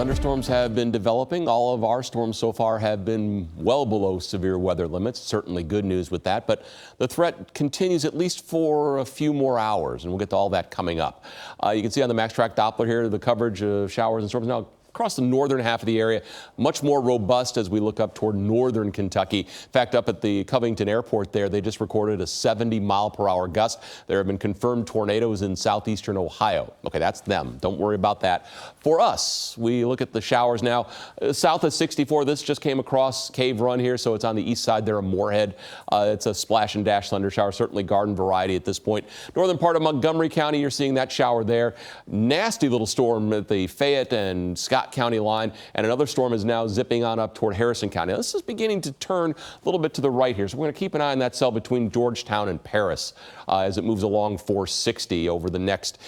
Thunderstorms have been developing. All of our storms so far have been well below severe weather limits. Certainly good news with that, but the threat continues at least for a few more hours, and we'll get to all that coming up. You can see on the Max Track Doppler here the coverage of showers and storms now across the northern half of the area, much more robust as we look up toward northern Kentucky. In fact, up at the Covington Airport there, they just recorded a 70-mile-per-hour gust. There have been confirmed tornadoes in southeastern Ohio. Okay, that's them. Don't worry about that. For us, we look at the showers now. South of 64, this just came across Cave Run here, so it's on the east side there of Moorhead. It's a splash and dash thunder shower, certainly garden variety at this point. Northern part of Montgomery County, you're seeing that shower there. Nasty little storm at the Fayette and Scott County line, and another storm is now zipping on up toward Harrison County. Now, this is beginning to turn a little bit to the right here, so we're going to keep an eye on that cell between Georgetown and Paris as it moves along 460 over the next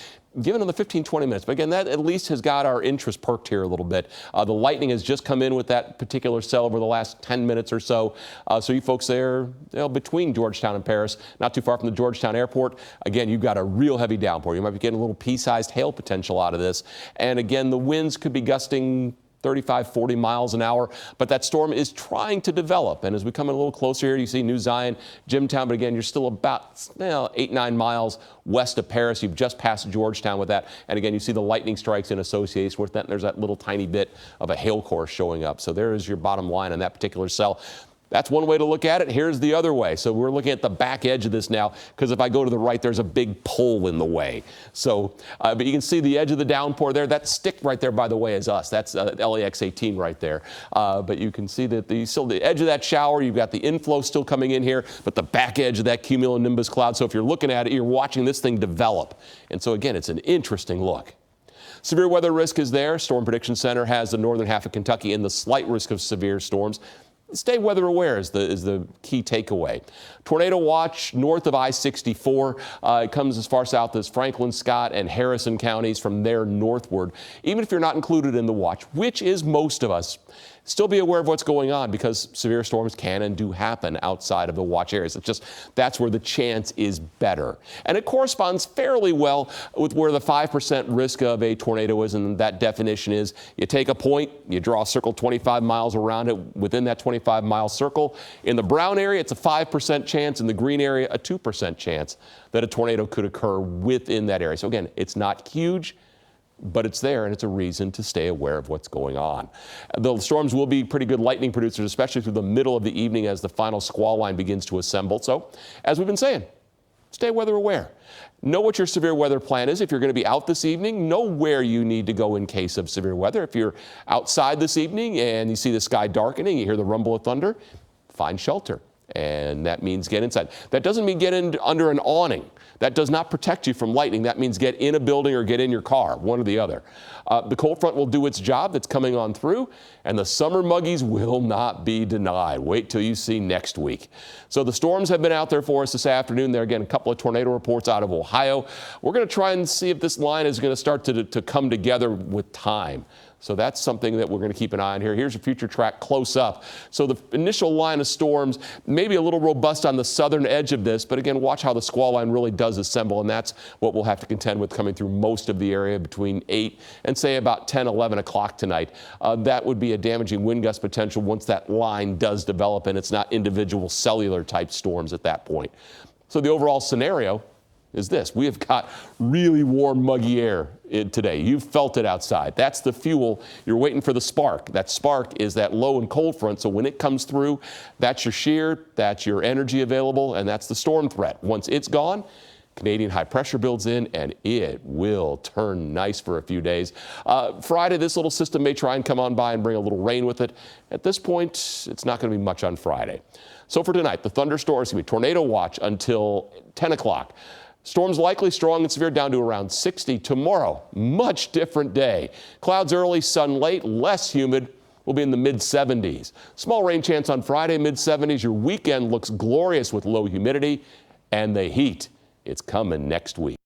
given another 15-20 minutes. But again, that at least has got our interest perked here a little bit. The lightning has just come in with that particular cell over the last 10 minutes or so. So you folks there, between Georgetown and Paris, not too far from the Georgetown Airport, again, you've got a real heavy downpour. You might be getting a little pea-sized hail potential out of this. And again, the winds could be gusting 35, 40 miles an hour, but that storm is trying to develop. And as we come in a little closer here, you see New Zion, Jimtown, but again, you're still about 8, 9 miles west of Paris. You've just passed Georgetown with that. And again, you see the lightning strikes in association with that. And there's that little tiny bit of a hail core showing up. So there is your bottom line on that particular cell. That's one way to look at it. Here's the other way. So we're looking at the back edge of this now, because if I go to the right, there's a big pole in the way. So, but you can see the edge of the downpour there. That stick right there, by the way, is us. That's LAX 18 right there. But you can see that the edge of that shower, you've got the inflow still coming in here, but the back edge of that cumulonimbus cloud. So if you're looking at it, you're watching this thing develop. And so again, it's an interesting look. Severe weather risk is there. Storm Prediction Center has the northern half of Kentucky in the slight risk of severe storms. Stay weather aware is the key takeaway. Tornado watch north of I-64. It comes as far south as Franklin, Scott, and Harrison counties from there northward. Even if you're not included in the watch, which is most of us, still be aware of what's going on because severe storms can and do happen outside of the watch areas. It's just that's where the chance is better. And it corresponds fairly well with where the 5% risk of a tornado is, and that definition is you take a point, you draw a circle 25 miles around it within that 25-mile circle. In the brown area, it's a 5% chance. In the green area, a 2% chance that a tornado could occur within that area. So again, it's not huge, but it's there, and it's a reason to stay aware of what's going on. The storms will be pretty good lightning producers, especially through the middle of the evening as the final squall line begins to assemble. So, as we've been saying, stay weather aware. Know what your severe weather plan is. If you're going to be out this evening, know where you need to go in case of severe weather. If you're outside this evening and you see the sky darkening, you hear the rumble of thunder, find shelter. And that means get inside. That doesn't mean get in under an awning. That does not protect you from lightning. That means get in a building or get in your car, one or the other. The cold front will do its job that's coming on through, and the summer muggies will not be denied. Wait till you see next week. So the storms have been out there for us this afternoon. There again, a couple of tornado reports out of Ohio. We're going to try and see if this line is going to start to come together with time. So that's something that we're going to keep an eye on here. Here's a future track close up. So the initial line of storms may be a little robust on the southern edge of this, but again, watch how the squall line really does assemble, and that's what we'll have to contend with coming through most of the area between 8 and say about 10, 11 o'clock tonight. That would be a damaging wind gust potential once that line does develop, and it's not individual cellular type storms at that point. So the overall scenario is this. We have got really warm, muggy air today. You've felt it outside. That's the fuel. You're waiting for the spark. That spark is that low and cold front. So when it comes through, that's your shear, that's your energy available, and that's the storm threat. Once it's gone, Canadian high pressure builds in, and it will turn nice for a few days. Friday, this little system may try and come on by and bring a little rain with it. At this point, it's not going to be much on Friday. So for tonight, the thunderstorm is going to be tornado watch until 10 o'clock. Storms likely strong and severe down to around 60. Tomorrow, much different day. Clouds early, sun late, less humid. We'll be in the mid-70s. Small rain chance on Friday, mid-70s. Your weekend looks glorious with low humidity and the heat. It's coming next week.